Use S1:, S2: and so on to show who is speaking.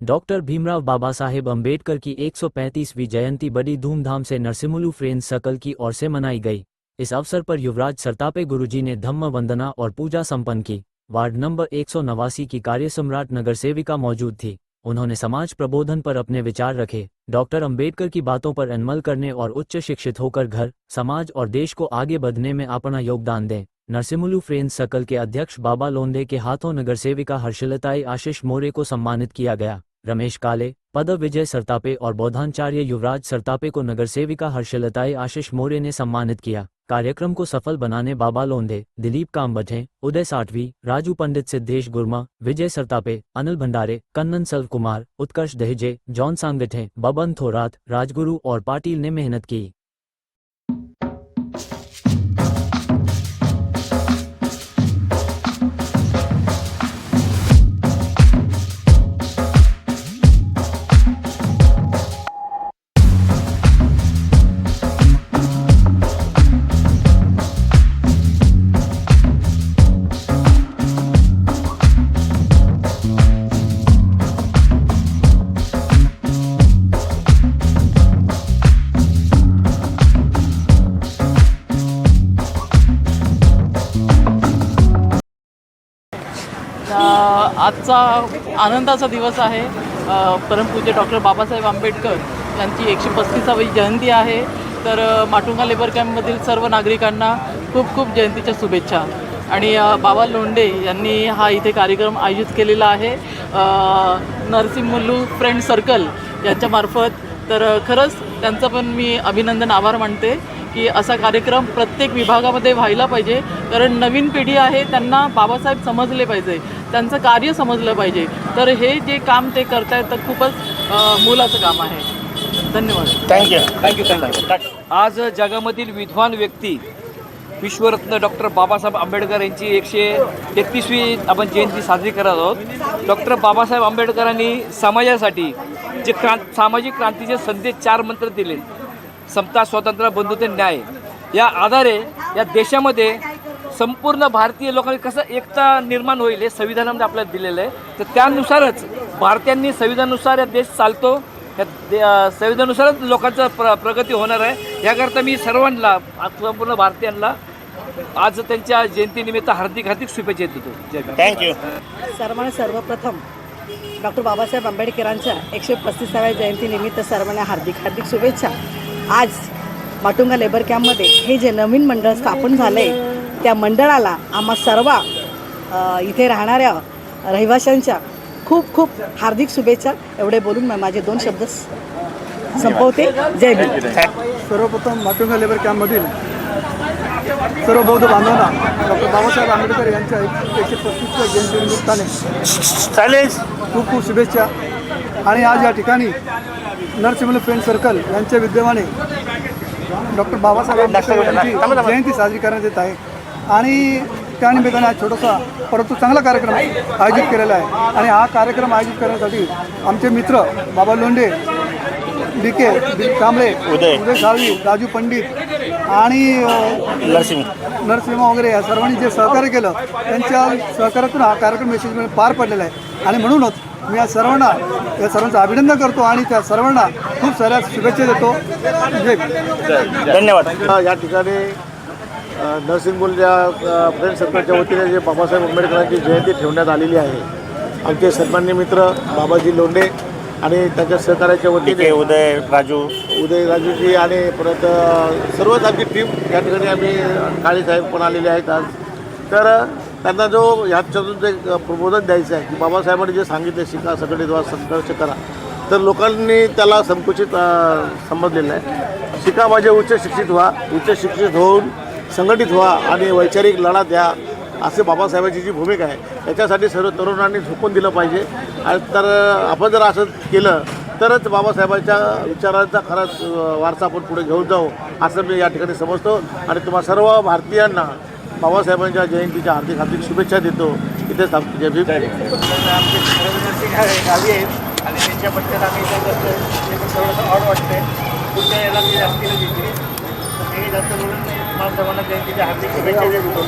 S1: Doctor Bhimrao Baba Saheb Ambedkar की 135वीं जयंती बड़ी धूमधाम से नरसिम्हलू फ्रेंड्स सर्कल की ओर से मनाई गई। इस अवसर पर युवराज सरतापे गुरुजी ने धम्म वंदना और पूजा संपन्न की। वार्ड नंबर 189 की कार्य सम्राट नगर सेविका मौजूद थी। उन्होंने समाज प्रबोधन पर अपने विचार रखे। डॉक्टर अंबेडकर की बातों पर अमल करने और उच्च शिक्षित होकर घर, समाज और देश को आगे बढ़ने में अपना योगदान दें। नरसिम्हलू फ्रेंड्स सर्कल के अध्यक्ष बाबा लोंढे के हाथों नगर सेविका हर्षलताई आशीष मोरे को सम्मानित किया गया। रमेश काले, पदव विजय सरतापे और बौद्धाचार्य युवराज सरतापे को नगर सेविका हर्षलताई आशीष मोरे ने सम्मानित किया। कार्यक्रम को सफल बनाने बाबा लोंढे, दिलीप कामबठे, उदय साठवी, राजू पंडित, सिद्धेश गुर्मा, विजय सरतापे, अनिल भंडारे, कन्नन सल्व कुमार, उत्कर्ष दहेजे, जॉन सांगठे, बबन थोरात, राजगुरु और पाटिल ने मेहनत की।
S2: आजचा आनंदाचा दिवस आहे। परमपूज्य डॉक्टर बाबासाहेब आंबेडकर यांची 135वी जयंती आहे। तर माटुंगा लेबर कॅम्पमधील सर्व नागरिकांना खूप खूप जयंतीच्या शुभेच्छा। आणि बाबा लोंढे यांनी हा इथे कार्यक्रम आयोजित केलेला आहे नरसिम्हलू फ्रेंड सर्कल यांच्यामार्फत। तर खरंच त्यांचं पण मी अभिनंदन, आभार मानते की असा कार्यक्रम प्रत्येक विभागामध्ये व्हायला पाहिजे। कारण नवीन पिढी आहे, त्यांना बाबासाहेब समजले पाहिजे, त्यांचं कार्य समजलं पाहिजे। तर हे जे काम ते करतायत तर खूपच मोलाचं काम आहे। धन्यवाद।
S3: थँक्यू। आज जगामधील विद्वान व्यक्ती विश्वरत्न डॉक्टर बाबासाहेब आंबेडकर यांची 133वी आपण जयंती साजरी करत आहोत। डॉक्टर बाबासाहेब आंबेडकरांनी समाजासाठी जे सामाजिक क्रांतीचे संदेश 4 मंत्र दिले, समता, स्वातंत्र्य, बंधुते, न्याय, या आधारे या देशामध्ये संपूर्ण भारतीय लोकांनी कसं एकता निर्माण होईल हे संविधानामध्ये आपल्याला दिलेलं आहे। तर त्यानुसारच भारतीयांनी संविधानानुसार या देश चालतो, या संविधानानुसारच लोकांचं प्रगती होणार आहे। याकरता मी सर्वांना, संपूर्ण भारतीयांना आज त्यांच्या जयंतीनिमित्त हार्दिक शुभेच्छा देतो।
S2: थँक्यू। सर्वप्रथम डॉक्टर बाबासाहेब आंबेडकरांच्या 135व्या जयंतीनिमित्त सर्वांना हार्दिक शुभेच्छा। आज माटुंगा लेबर कॅम्पमध्ये हे जे नवीन मंडळ स्थापन झालं आहे त्या मंडळाला आम्हा सर्व इथे राहणाऱ्या रहिवाशांच्या खूप खूप हार्दिक शुभेच्छा। एवढे बोलून माझे 2 शब्द संपवते। जय भीम।
S4: सर्वप्रथम माटुंगा लेबर कॅम्पमधील सर्व बौद्ध बांधवांना डॉक्टर बाबासाहेब आंबेडकर यांच्या 135व्या जयंतीनिमित्ताने खूप खूप शुभेच्छा। आणि आज या ठिकाणी नरसिम्हलू फ्रेंड सर्कल यांच्या विद्यमाने डॉक्टर बाबासाहेब आंबेडकर यांची जयंती साजरी करण्यात येत आहे। आणि त्यानिमित्ताने आज छोटासा परंतु चांगला कार्यक्रम आयोजित केलेला आहे। आणि हा कार्यक्रम आयोजित करण्यासाठी आमचे मित्र बाबा लोंढे, दिलीप कांबळे, उदय साळवी, राजू पंडित आणि नरसिंह वगैरे या सर्वांनी जे सहकार्य केलं त्यांच्या सहकार्यातून हा कार्यक्रम यशस्वीपणे पार पडलेला आहे। आणि म्हणूनच मी या सर्वांचं अभिनंदन करतो आणि त्या सर्वांना खूप साऱ्या शुभेच्छा देतो।
S5: धन्यवाद। या ठिकाणी नरसिम्हलूच्या फ्रेंड सर्कलच्या वतीने जे बाबासाहेब आंबेडकरांची जयंती ठेवण्यात आलेली आहे, आमचे सन्माननीय मित्र बाबाजी लोंढे आणि त्यांच्या सहकार्याच्या वतीने उदय राजूजी आणि परत सर्वच आमची टीम या ठिकाणी आम्ही काळेसाहेब पण आलेले आहेत आज। तर त्यांना जो ह्याच्यातून जे प्रबोधन द्यायचं आहे की बाबासाहेबांनी जे सांगितले, शिका, संघटित व्हा, संघर्ष करा, तर लोकांनी त्याला संकुचित समजलेलं आहे। शिका म्हणजे उच्च शिक्षित व्हा, उच्च शिक्षित होऊन संघटित व्हा आणि वैचारिक लढा द्या, असे बाबासाहेबांची जी भूमिका आहे त्याच्यासाठी सर्व तरुणांनी झोकून दिलं पाहिजे। तर आपण जर असं केलं तरच बाबासाहेबांच्या विचारांचा खराच वारसा आपण पुढे घेऊन जाऊ असं मी या ठिकाणी समजतो। आणि तुम्हा सर्व भारतीयांना बाबासाहेबांच्या जयंतीच्या हार्दिक शुभेच्छा देतो। इथेच जय भीम।
S4: गावी आहेत आणि त्यांच्याबद्दल आम्ही थोडंसं ऑड वाटतंय। पुढच्या याला मी जास्त केलं जास्त बोलून मला सर्वांना जयंतीच्या हार्दिक शुभेच्छा देतो।